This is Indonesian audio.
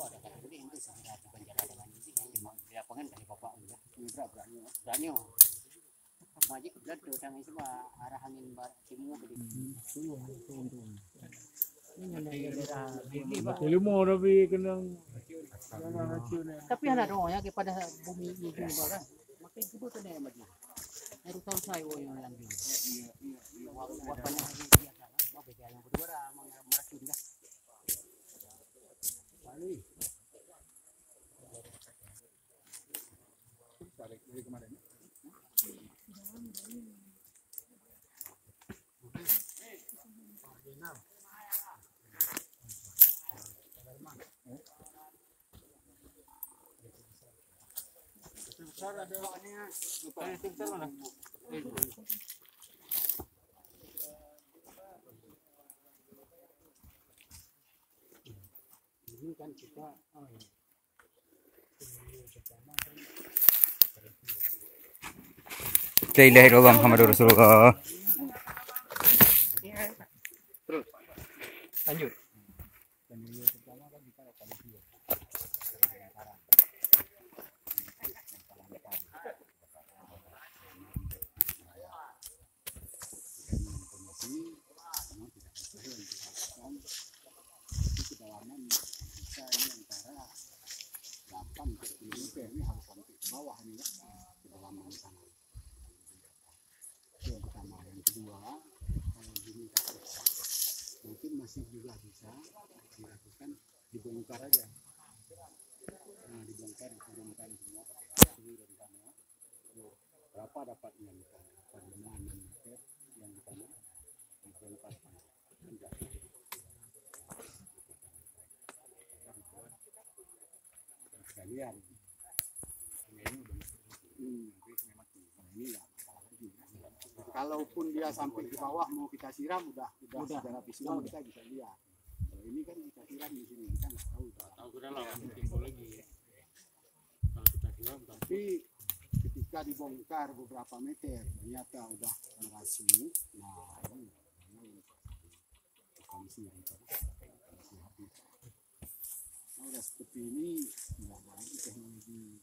ada kan ini itu segera dipenjara dengan ini yang di lapangan dari bapak ya berani maju ke belakang tuh tangan semua arah angin barat timur gitu Ilmu tapi kenang tapi ada dong ya kepada bumi ini juga makin kudu tuh nih maju harus tahu saya yang lanjut buat banyak biasa mau beda yang kedua meracun dah balik tarik dari kemarin. besar ada ini besar mana ini kan kita Bismillahirrahmanirrahim. Muhammadur Rasulullah. terus lanjut kedalaman kita ini antara 8 km ini harus sampai ke bawah nih ya kedalaman sana itu yang pertama. Yang kedua kalau gini mungkin masih juga bisa dilakukan dibongkar aja. Nah dibongkar diturunkan semua pakai kayu dan tanah. Berapa dapatnya misalnya 5-6 meter yang di sana dibongkar sekalian. Kalaupun dia sampai di bawah mau kita siram udah secara visual kita bisa lihat. Kalau ini kan kita siram di sini kita nggak tahu. Tahu ke dalam timbul lagi. Kalau kita siram tapi ketika dibongkar beberapa meter ternyata udah merasuk. Nah ini kondisi yang habis. Nah, udah seperti ini nggak lagi teknologi